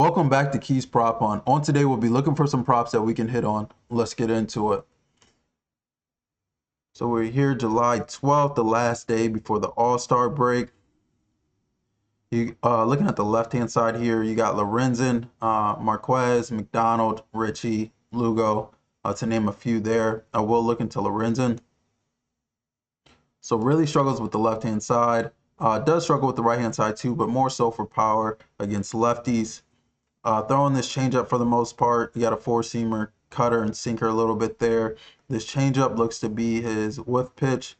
Welcome back to Keys Prop On. On today, we'll be looking for some props that we can hit on. Let's get into it. So we're here July 12th, the last day before the All-Star break. You looking at the left-hand side here, you got Lorenzen, Marquez, McDonald, Richie, Lugo, to name a few there. I will look into Lorenzen. So really struggles with the left-hand side. Does struggle with the right-hand side too, but more so for power against lefties. Throwing this changeup for the most part. You got a four-seamer, cutter, and sinker a little bit there. This changeup looks to be his whiff pitch.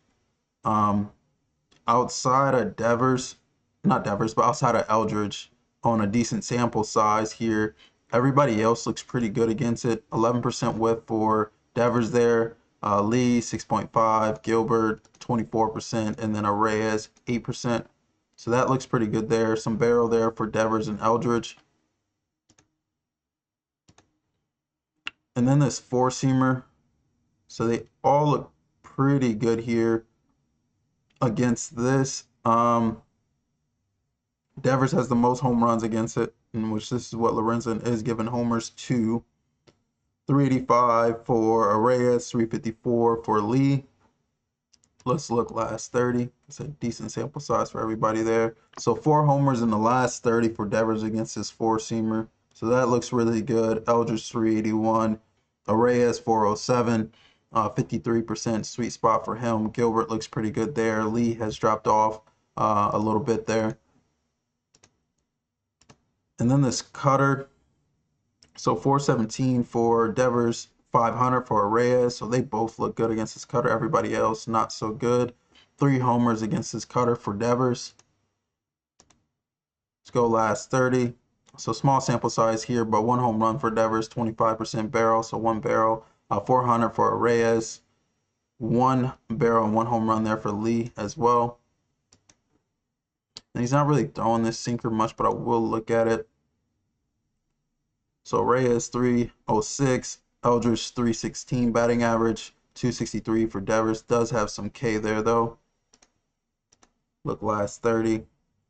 Outside of Devers, not Devers, but outside of Eldridge, on a decent sample size here, everybody else looks pretty good against it. 11% whiff for Devers there. Lee, 6.5. Gilbert, 24%. And then Reyes, 8%. So that looks pretty good there. Some barrel there for Devers and Eldridge. And then this four-seamer. So they all look pretty good here against this. Devers has the most home runs against it, in which this is what Lorenzen is giving homers to. 385 for Reyes, 354 for Lee. Let's look last 30. It's a decent sample size for everybody there. So 4 homers in the last 30 for Devers against this four-seamer. So that looks really good. Eldridge 381, Reyes 407, 53% sweet spot for him. Gilbert looks pretty good there. Lee has dropped off a little bit there. And then this cutter. So 417 for Devers, 500 for Reyes. So they both look good against this cutter. Everybody else not so good. 3 homers against this cutter for Devers. Let's go last 30. So small sample size here, but 1 home run for Devers, 25% barrel, so 1 barrel. 400 for Reyes, 1 barrel and 1 home run there for Lee as well. And he's not really throwing this sinker much, but I will look at it. So Reyes 306, Eldridge 316 batting average, 263 for Devers. Does have some K there though. Look last 30.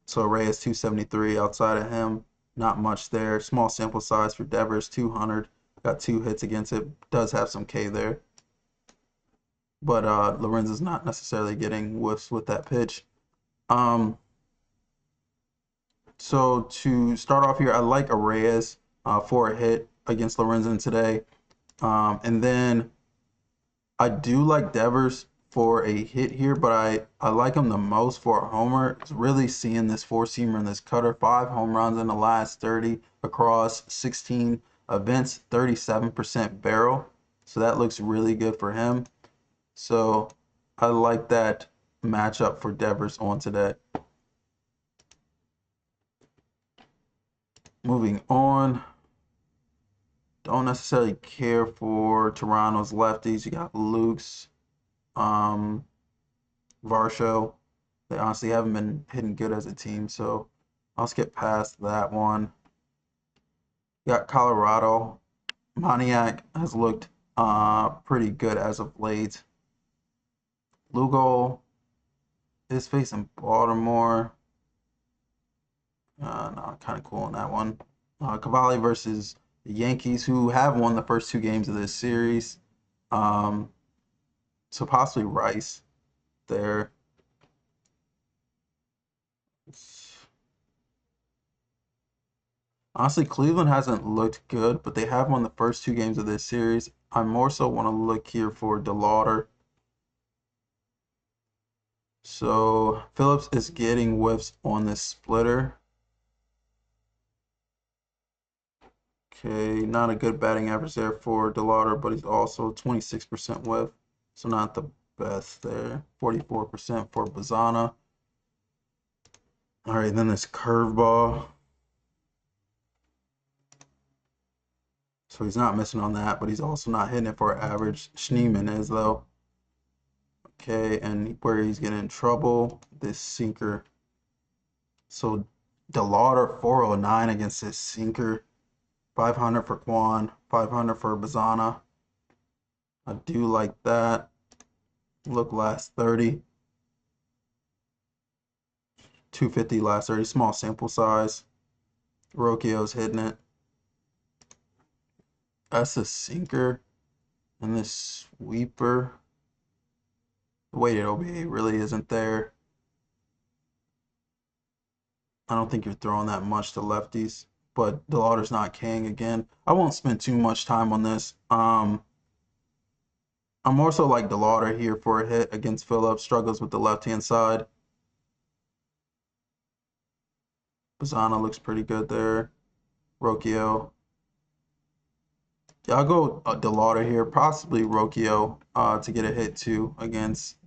So Reyes 273 outside of him. Not much there. Small sample size for Devers, 200. Got 2 hits against it. Does have some K there. But Lorenzen's not necessarily getting whiffs with that pitch. So to start off here, I like Reyes for a hit against Lorenzen today. And then I do like Devers for a hit here, but I like him the most for a homer. It's really seeing this four-seamer and this cutter. 5 home runs in the last 30 across 16 events, 37% barrel. So that looks really good for him. So I like that matchup for Devers on today. Moving on. Don't necessarily care for Toronto's lefties. You got Luke's, Varsho. They honestly haven't been hitting good as a team, so I'll skip past that one. You got Colorado. Moniak has looked pretty good as of late. Lugo is facing Baltimore. No, kind of cool on that one. Cavalli versus the Yankees, who have won the first 2 games of this series. So possibly Rice there. Honestly, Cleveland hasn't looked good, but they have won the first 2 games of this series. I more so want to look here for DeLauder. So Phillips is getting whiffs on this splitter. Okay, not a good batting average there for DeLauder, but he's also 26% whiff, so not the best there. 44% for Bazana. All right, then this curveball. So he's not missing on that, but he's also not hitting it for average. Schneemann is though. Okay, and where he's getting in trouble, this sinker. So DeLauder 409 against this sinker. 500 for Quan, 500 for Bazana. I do like that. Look last 30. 250 last 30, small sample size. Rocchio's hitting it. That's a sinker. And this sweeper. The weighted OBA really isn't there. I don't think you're throwing that much to lefties. But the Lauder's not Kang again. I won't spend too much time on this. I'm more so like DeLauder here for a hit against Phillips. Struggles with the left-hand side. Bazzana looks pretty good there. Rocchio. Yeah, I'll go DeLauder here. Possibly Rocchio to get a hit too against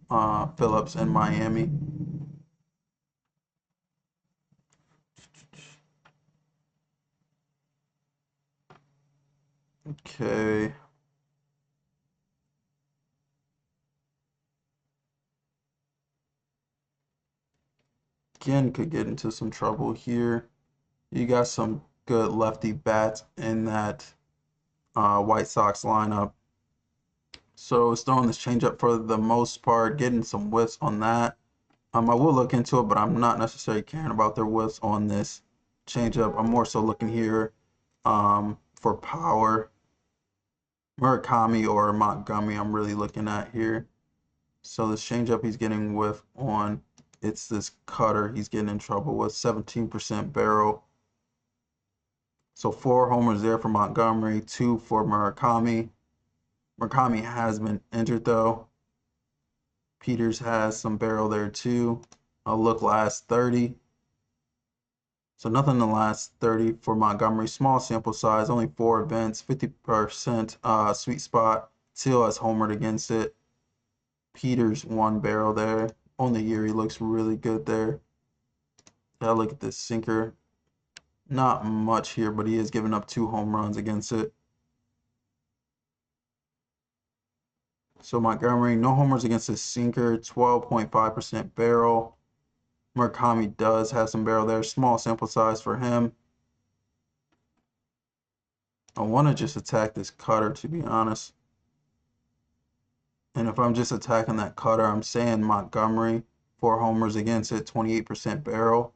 Phillips in Miami. Okay. Again, could get into some trouble here. You got some good lefty bats in that White Sox lineup. So it's throwing this changeup for the most part, getting some whiffs on that. I will look into it, but I'm not necessarily caring about their whiffs on this changeup. I'm more so looking here for power. Murakami or Montgomery, I'm really looking at here. So this changeup he's getting whiff on, it's this cutter he's getting in trouble with, 17% barrel. So 4 homers there for Montgomery, 2 for Murakami. Murakami has been injured though. Peters has some barrel there too. I'll look last 30. So nothing in the last 30 for Montgomery. Small sample size, only 4 events, 50% sweet spot. Till has homered against it. Peters 1 barrel there. On the year, he looks really good there. Gotta look at this sinker. Not much here, but he has given up 2 home runs against it. So Montgomery, no homers against his sinker, 12.5% barrel. Murakami does have some barrel there. Small sample size for him. I want to just attack this cutter, to be honest. And if I'm just attacking that cutter, I'm saying Montgomery, 4 homers against it, 28% barrel.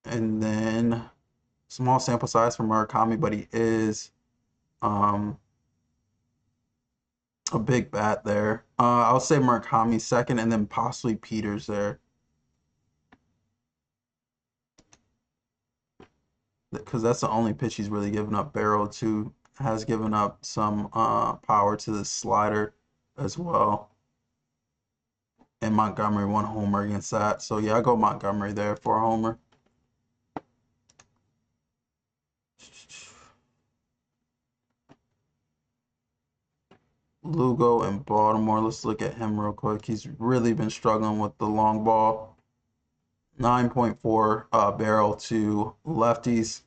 And then small sample size for Murakami, but he is a big bat there. I'll say Murakami second, and then possibly Peters there. Because that's the only pitch he's really given up barrel to. Has given up some power to the slider as well. And Montgomery 1 homer against that. So yeah, I go Montgomery there for a homer. Lugo in Baltimore. Let's look at him real quick. He's really been struggling with the long ball. 9.4 barrel to lefties.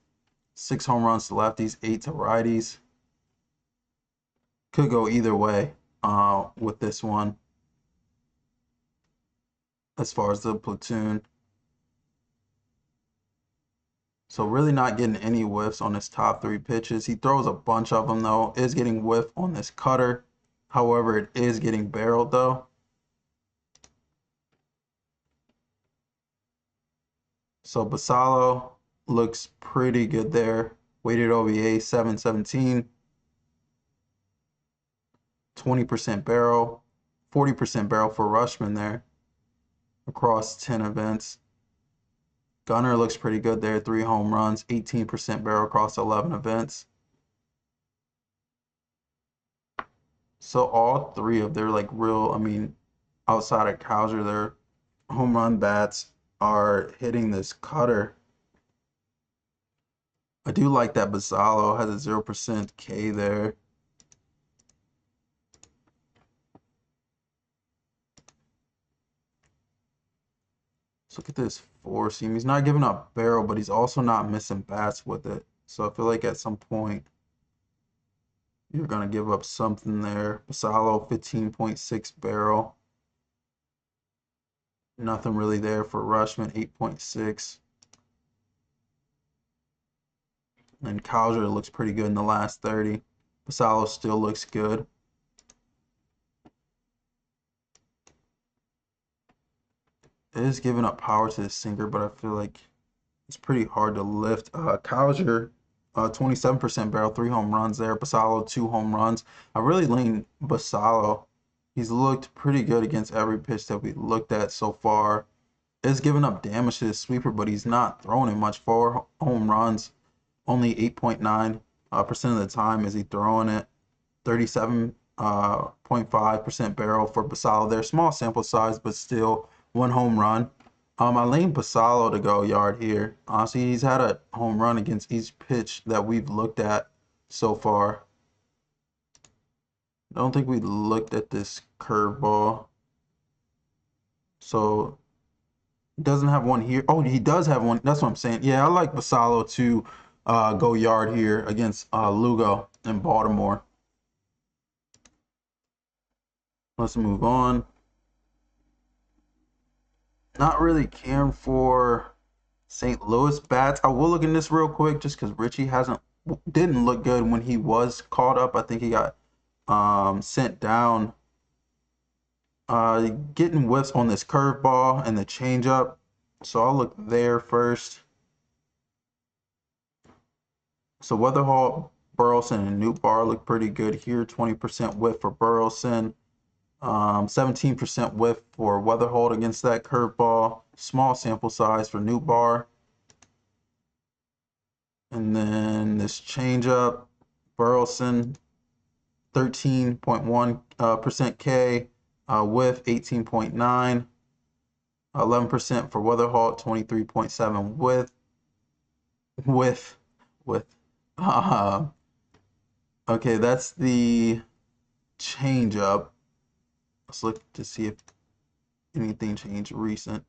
6 home runs to lefties, 8 to righties. Could go either way with this one as far as the platoon. So really not getting any whiffs on his top 3 pitches. He throws a bunch of them though. Is getting whiff on this cutter. However, it is getting barreled though. So Basallo looks pretty good there. Weighted OVA 717. 20% barrel. 40% barrel for Rushman there across 10 events. Gunner looks pretty good there. 3 home runs, 18% barrel across 11 events. So all 3 of their like real, I mean, outside of Cowser, their home run bats are hitting this cutter. I do like that Basallo has a 0% K there. Let's look at this 4-seam. He's not giving up barrel, but he's also not missing bats with it. So I feel like at some point you're going to give up something there. Basallo 15.6 barrel. Nothing really there for Rushman, 8.6. And Cowser looks pretty good in the last 30. Basallo still looks good. It is giving up power to the sinker, but I feel like It's pretty hard to lift. Cowser, 27% barrel, 3 home runs there. Basallo, 2 home runs. I really lean Basallo. He's looked pretty good against every pitch that we looked at so far. Is giving up damage to his sweeper, but he's not throwing it much. 4 home runs, only 8.9% of the time is he throwing it. 37.5% barrel for Basallo there. Small sample size, but still 1 home run. I lean Basallo to go yard here. Honestly, he's had a home run against each pitch that we've looked at so far. I don't think we looked at this curveball. So he doesn't have one here. Oh, he does have one. That's what I'm saying. Yeah, I like Basallo to go yard here against Lugo in Baltimore. Let's move on. Not really caring for St. Louis bats. I will look in this real quick just because Richie didn't look good when he was caught up. I think he got sent down. Getting whiffs on this curveball and the changeup. So I'll look there first. So Weatherhall, Burleson, and Newtbar look pretty good here. 20% whiff for Burleson. 17% whiff for Weatherhold against that curveball. Small sample size for Newtbar. And then this changeup, Burleson, 13.1% K, whiff 18.9, 11% for Weatherhall, 23.7 with. Okay, that's the changeup. Let's look to see if anything changed recent.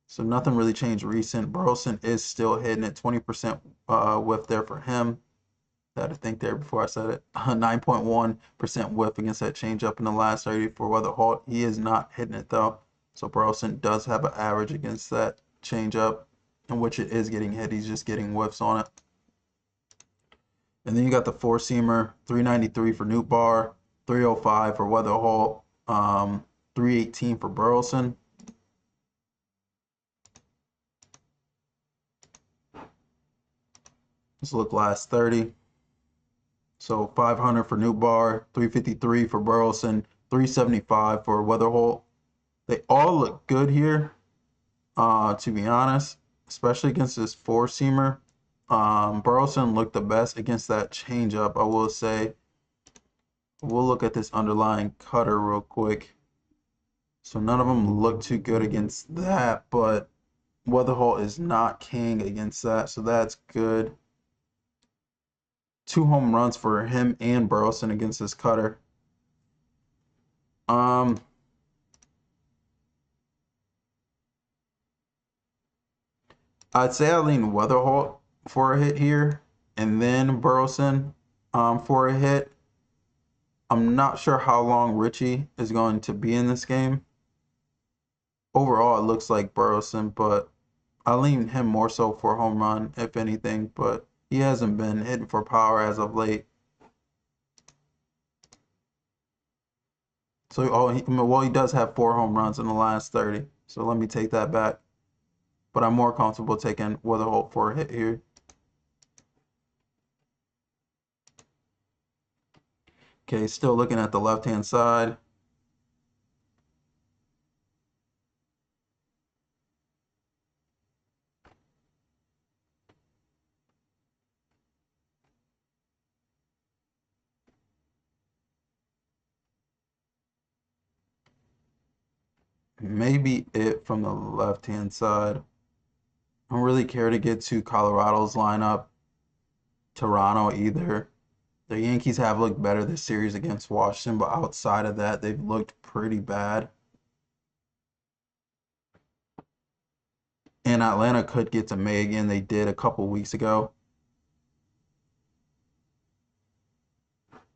So nothing really changed recent. Burleson is still hitting at 20% whiff there for him. I had to think there before I said it. 9.1% whiff against that changeup in the last 30 for Weatherholt. He is not hitting it though. So Burleson does have an average against that changeup, in which it is getting hit. He's just getting whiffs on it. And then you got the four-seamer, 393 for Newtbar, 305 for Weatherholt, 318 for Burleson. Let's look last 30. So 500 for Newtbar, 353 for Burleson, 375 for Weatherholt. They all look good here, to be honest, especially against this four-seamer. Burleson looked the best against that changeup, I will say. We'll look at this underlying cutter real quick. So none of them look too good against that, but Weatherholt is not king against that, so that's good. 2 home runs for him and Burleson against this cutter. I'd say I lean Weatherholt for a hit here, and then Burleson for a hit. I'm not sure how long Richie is going to be in this game. Overall, it looks like Burleson, but I lean him more so for a home run, if anything, but he hasn't been hitting for power as of late. So, he does have 4 home runs in the last 30. So let me take that back. But I'm more comfortable taking Weatherholt for a hit here. Okay, still looking at the left-hand side. Maybe it from the left-hand side. I don't really care to get to Colorado's lineup, Toronto either. The Yankees have looked better this series against Washington, but outside of that, they've looked pretty bad. And Atlanta could get to May again. They did a couple weeks ago.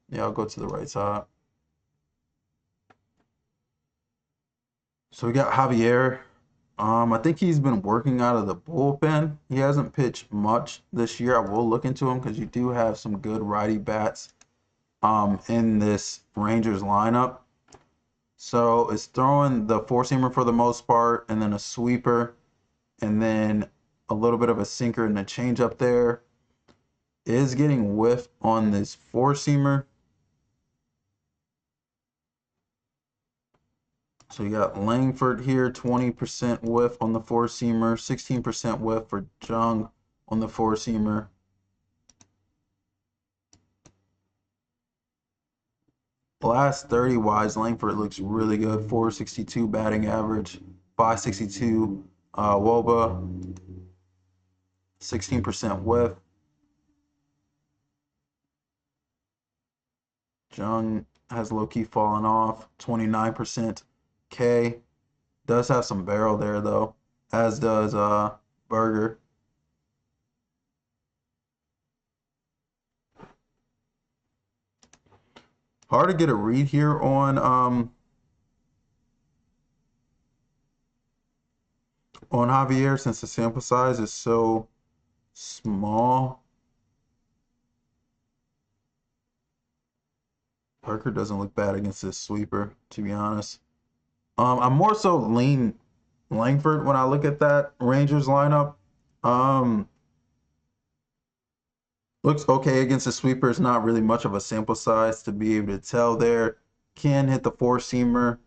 Yeah, I'll go to the right side. So we got Javier. I think he's been working out of the bullpen. He hasn't pitched much this year. I will look into him because you do have some good righty bats in this Rangers lineup. So it's throwing the four-seamer for the most part, and then a sweeper, and then a little bit of a sinker and a change up there. Is getting whiff on this four-seamer. So you got Langford here, 20% whiff on the four-seamer, 16% whiff for Jung on the four-seamer. Last 30 wise, Langford looks really good. 462 batting average, 562 Woba, 16% whiff. Jung has low-key fallen off, 29% K. Does have some barrel there though, as does Burger. Hard to get a read here on Javier since the sample size is so small. Parker doesn't look bad against this sweeper, to be honest. I'm more so lean Langford when I look at that Rangers lineup. Looks okay against the sweeper. It's not really much of a sample size to be able to tell there. Can hit the four-seamer.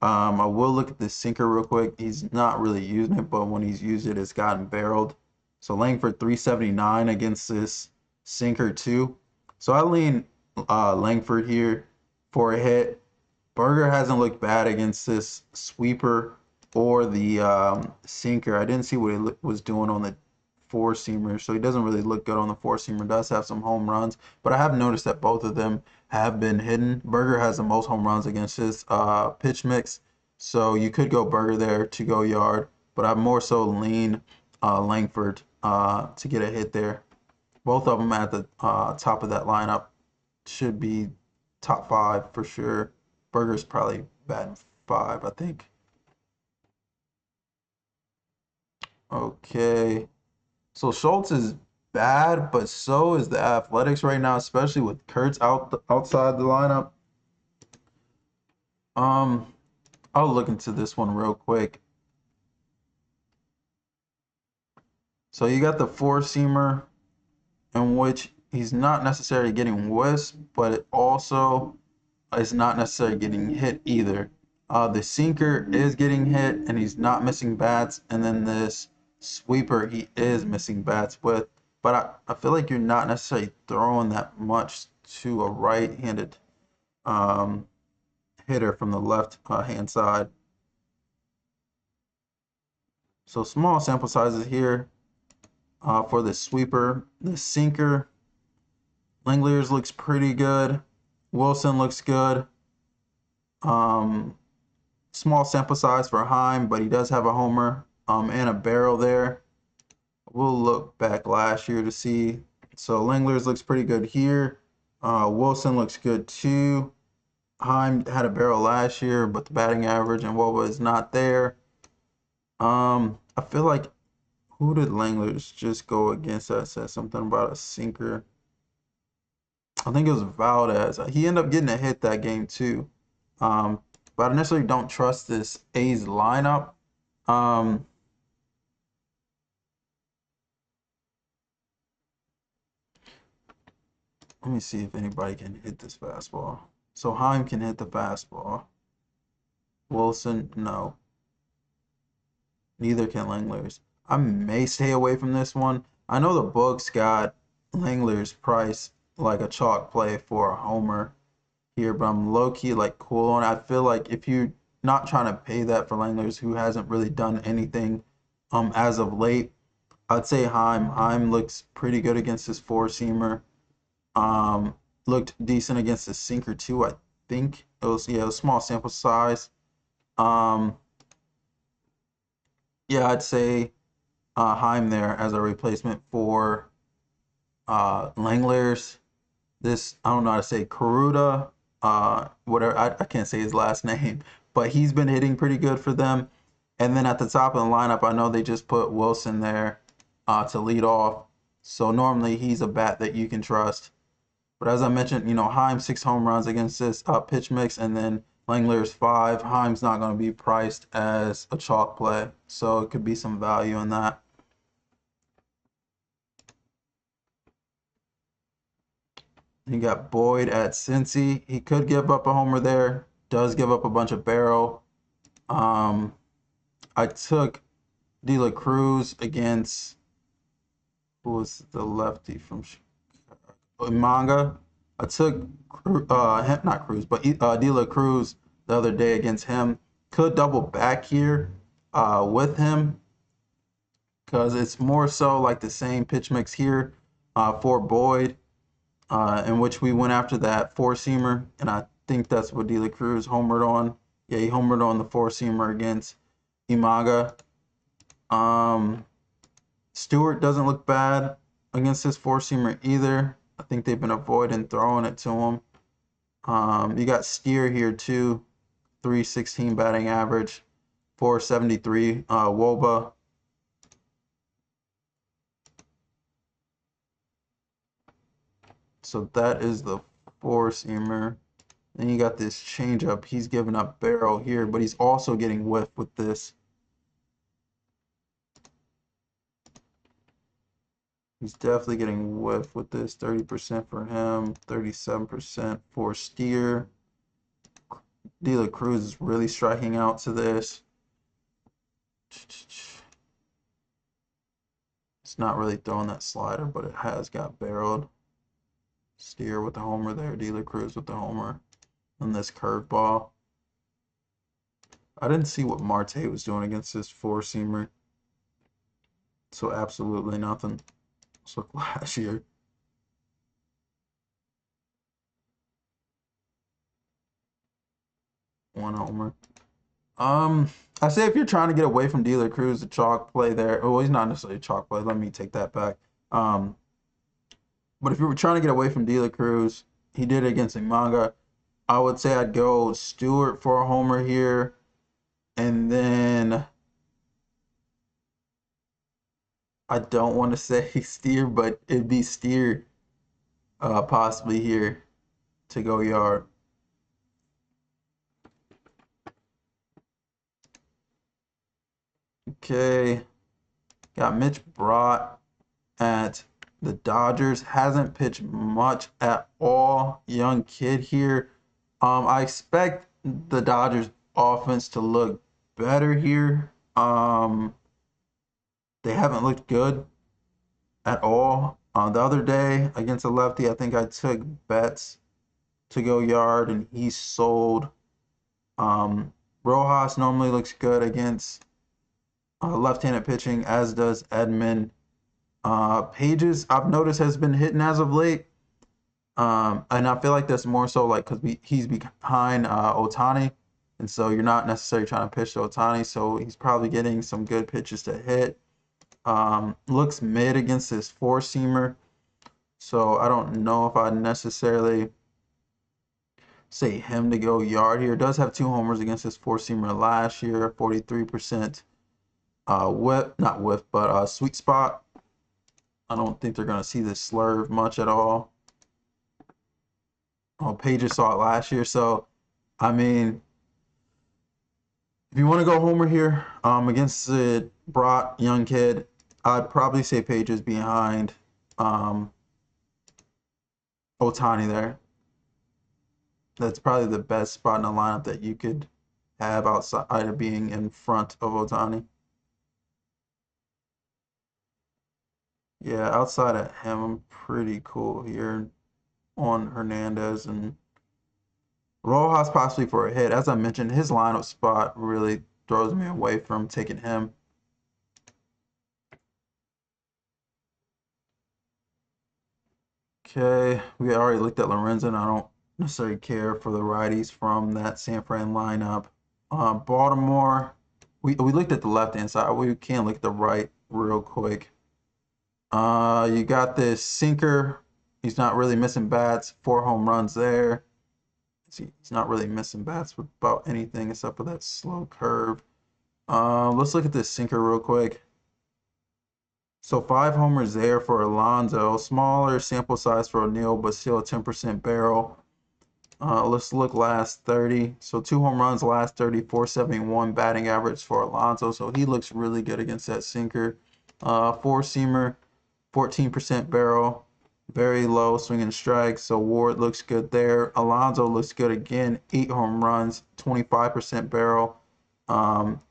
I will look at the sinker real quick. He's not really using it, but when he's used it, it's gotten barreled. So Langford 379 against this sinker too. So I lean Langford here for a hit. Burger hasn't looked bad against this sweeper or the sinker. I didn't see what he was doing on the four-seamer, so he doesn't really look good on the four-seamer. Does have some home runs, but I have noticed that both of them have been hidden. Burger has the most home runs against his pitch mix, so you could go Burger there to go yard, but I more so lean Langford to get a hit there. Both of them at the top of that lineup should be top 5 for sure. Burger's probably batting 5, I think. Okay. So Schultz is bad, but so is the Athletics right now, especially with Kurtz outside the lineup. I'll look into this one real quick. So you got the four-seamer, in which he's not necessarily getting whiffs, but it also is not necessarily getting hit either. The sinker is getting hit, and he's not missing bats. And then this sweeper, he is missing bats with. But I feel like you're not necessarily throwing that much to a right-handed hitter from the left hand side. So small sample sizes here for the sweeper. The sinker, Langley's looks pretty good. Wilson looks good. Small sample size for Heim, but he does have a homer and a barrel there. We'll look back last year to see. So Langler's looks pretty good here. Wilson looks good too. Heim had a barrel last year, but the batting average and Woba is not there. I feel like who did Langler's just go against that said something about a sinker? I think it was Valdez. He ended up getting a hit that game too. But I necessarily don't trust this A's lineup. Let me see if anybody can hit this fastball. So Heim can hit the fastball. Wilson, no. Neither can Langler's. I may stay away from this one. I know the books got Langler's price like a chalk play for a homer here, but I'm low-key like cool on it. I feel like if you're not trying to pay that for Langler's, who hasn't really done anything as of late, I'd say Heim. Heim looks pretty good against his four-seamer. Looked decent against the sinker too, I think. It was a small sample size. Yeah, I'd say Heim there as a replacement for Langler's. This, I don't know how to say, Karuta, whatever, I can't say his last name, but he's been hitting pretty good for them. And then at the top of the lineup, I know they just put Wilson there to lead off. So normally he's a bat that you can trust. But as I mentioned, Heim 6 home runs against this pitch mix, and then Langler's 5. Heim's not going to be priced as a chalk play, so it could be some value in that. You got Boyd at Cincy. He could give up a homer there. Does give up a bunch of barrel. I took De La Cruz against, who was the lefty from Manga. I took not Cruz, but De La Cruz the other day against him. Could double back here with him because it's more so like the same pitch mix here for Boyd, in which we went after that four-seamer, and I think that's what De La Cruz homered on. Yeah, he homered on the four-seamer against Imaga. Stewart doesn't look bad against his four-seamer either. I think they've been avoiding throwing it to him. You got Steer here too, 316 batting average, 473 WOBA. So that is the four-seamer. Then you got this changeup. He's giving up barrel here, but he's also getting whiff with this. He's definitely getting whiff with this. 30% for him, 37% for Steer. De La Cruz is really striking out to this. It's not really throwing that slider, but it has got barreled. Steer with the homer there. De La Cruz with the homer. And this curveball. I didn't see what Marte was doing against this four-seamer. So absolutely nothing. Let's look last year. One homer. I say if you're trying to get away from De La Cruz, the chalk play there. Oh, he's not necessarily a chalk play. Let me take that back. But if you were trying to get away from De La Cruz, he did it against Imanga. I would say I'd go Stewart for a homer here. And then I don't want to say Steer, but it'd be Steer possibly here to go yard. Okay. Got Mitch Brott at the Dodgers. Hasn't pitched much at all. Young kid here. I expect the Dodgers offense to look better here. They haven't looked good at all. The other day against a lefty, I think I took Betts to go yard and he sold. Rojas normally looks good against left-handed pitching, as does Edman. Pages, I've noticed, has been hitting as of late. And I feel like that's more so like because he's behind Ohtani. And so you're not necessarily trying to pitch to Ohtani. So he's probably getting some good pitches to hit. Looks mid against his four-seamer. So I don't know if I'd necessarily say him to go yard here. Does have two homers against his four-seamer last year, 43% whip, not whip, but sweet spot. I don't think they're going to see this slurve much at all. Oh, Pages saw it last year. So, I mean, if you want to go homer here against the Brott young kid, I'd probably say Pages behind Ohtani there. That's probably the best spot in the lineup that you could have outside of being in front of Ohtani. Yeah, outside of him, I'm pretty cool here on Hernandez and Rojas possibly for a hit. As I mentioned, his lineup spot really throws me away from taking him. Okay, we already looked at Lorenzen. I don't necessarily care for the righties from that San Fran lineup. Baltimore, we looked at the left-hand side. We can't look at the right real quick. You got this sinker. He's not really missing bats. 4 home runs there. He's not really missing bats with about anything except for that slow curve. Let's look at this sinker real quick. So 5 homers there for Alonso. Smaller sample size for O'Neill, but still a 10% barrel. Let's look last 30. So 2 home runs last 30, 471 batting average for Alonso. So he looks really good against that sinker. Four-seamer, 14% barrel. very low swinging strikes. So Ward looks good there. Alonso looks good again. 8 home runs, 25% barrel. Um,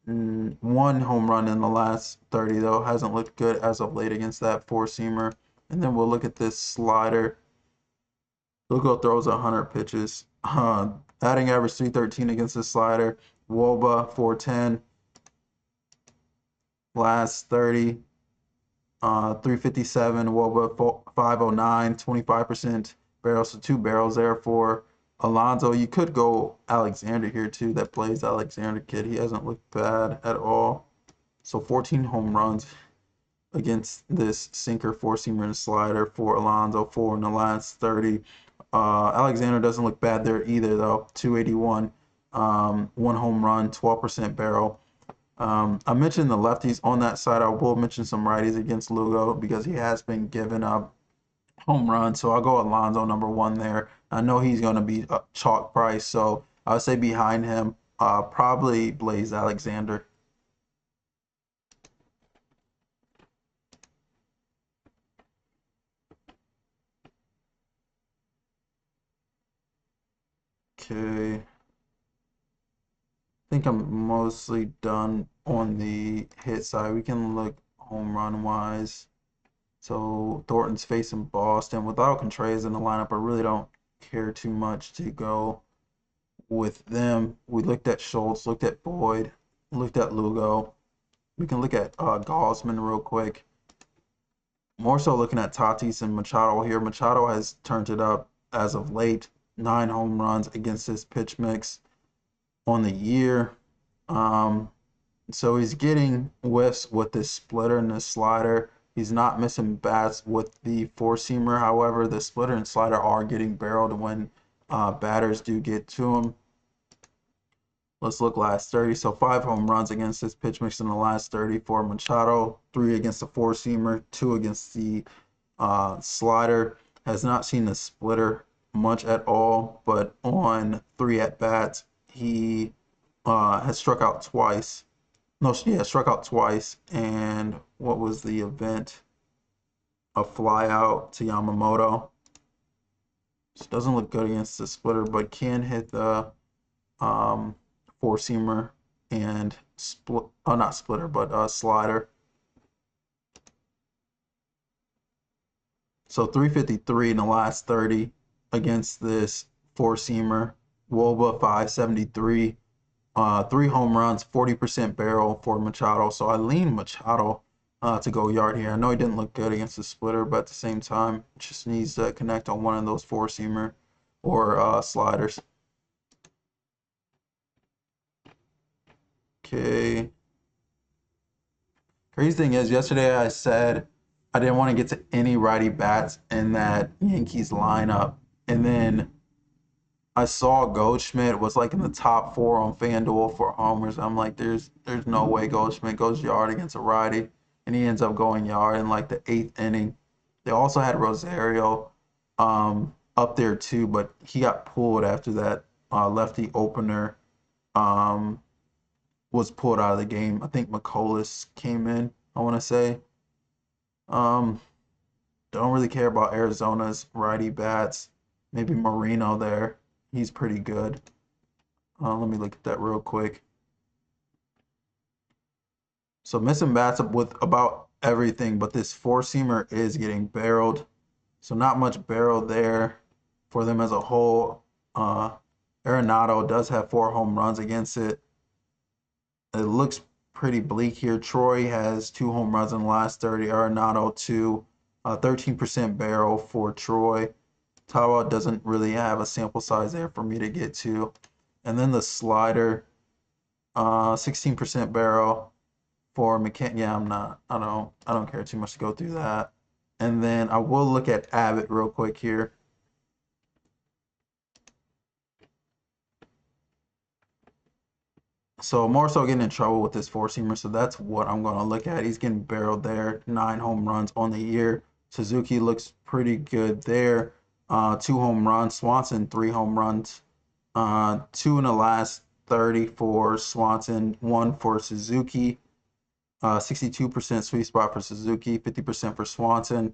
1 home run in the last 30 though. Hasn't looked good as of late against that four-seamer. And then we'll look at this slider. Lugo throws 100 pitches. Batting average 313 against this slider. Woba 410. Last 30. 357. Woba 509. 25% barrels. So 2 barrels there for Alonso. You could go Alexander here too. That plays Alexander kid. He hasn't looked bad at all. So 14 home runs against this sinker, four-seamer, and slider for Alonso, 4 in the last 30. Alexander doesn't look bad there either, though. 281, 1 home run, 12% barrel. I mentioned the lefties on that side. I will mention some righties against Lugo because he has been giving up home runs. So I'll go Alonso number 1 there. I know he's going to be a chalk price, so I would say behind him, probably Blaze Alexander. Okay. I think I'm mostly done on the hit side. We can look home run wise. So Thornton's facing Boston. Without Contreras in the lineup, I really don't care too much to go with them. We looked at Schultz, looked at Boyd, looked at Lugo. We can look at Gosman real quick. More so looking at Tatis and Machado here. Machado has turned it up as of late. 9 home runs against this pitch mix on the year. So he's getting whiffs with this splitter and this slider. He's not missing bats with the four-seamer. However, the splitter and slider are getting barreled when batters do get to him. Let's look last 30. So 5 home runs against this pitch mix in the last 30 for Machado. 3 against the four-seamer. 2 against the slider. Has not seen the splitter much at all, but on 3 at-bats, he has struck out twice. No, yeah, struck out twice. And what was the event? A fly out to Yamamoto. Just doesn't look good against the splitter, but can hit the four-seamer and split. Oh, not splitter, but slider. So 353 in the last 30 against this four-seamer. Woba 573. 3 home runs, 40% barrel for Machado. So I lean Machado to go yard here. I know he didn't look good against the splitter, but at the same time, just needs to connect on one of those four-seamer or sliders. Okay. Crazy thing is, yesterday I said I didn't want to get to any righty bats in that Yankees lineup. And then I saw Goldschmidt was like in the top 4 on FanDuel for homers. I'm like, there's no way Goldschmidt goes yard against a righty, and he ends up going yard in like the 8th inning. They also had Rosario up there too, but he got pulled after that lefty opener was pulled out of the game. I think McCollus came in, I want to say. Don't really care about Arizona's righty bats. Maybe Marino there. He's pretty good. Let me look at that real quick. So missing bats up with about everything, but this four-seamer is getting barreled. So not much barrel there for them as a whole. Arenado does have 4 home runs against it. It looks pretty bleak here. Troy has 2 home runs in the last 30. Arenado 2. 13% barrel for Troy. Tawa doesn't really have a sample size there for me to get to. And then the slider, 16% barrel for McKenna. Yeah, I don't care too much to go through that. And then I will look at Abbott real quick here. So more so getting in trouble with this four-seamer, so that's what I'm going to look at. He's getting barreled there. 9 home runs on the year. Suzuki looks pretty good there. 2 home runs. Swanson, 3 home runs. 2 in the last 30 for Swanson, 1 for Suzuki. 62% sweet spot for Suzuki, 50% for Swanson.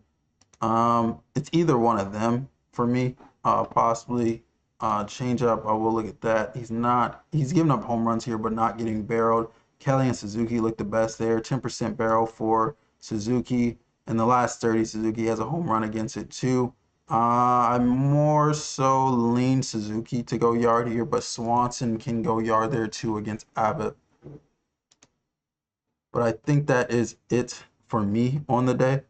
It's either one of them for me. Possibly change up. I will look at that. He's giving up home runs here, but not getting barreled. Kelly and Suzuki look the best there. 10% barrel for Suzuki. In the last 30, Suzuki has a home run against it too. I more so lean Suzuki to go yard here, but Swanson can go yard there too against Abbott. But I think that is it for me on the day.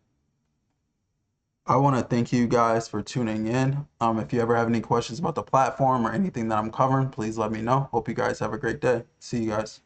I want to thank you guys for tuning in. If you ever have any questions about the platform or anything that I'm covering, please let me know. Hope you guys have a great day. See you guys.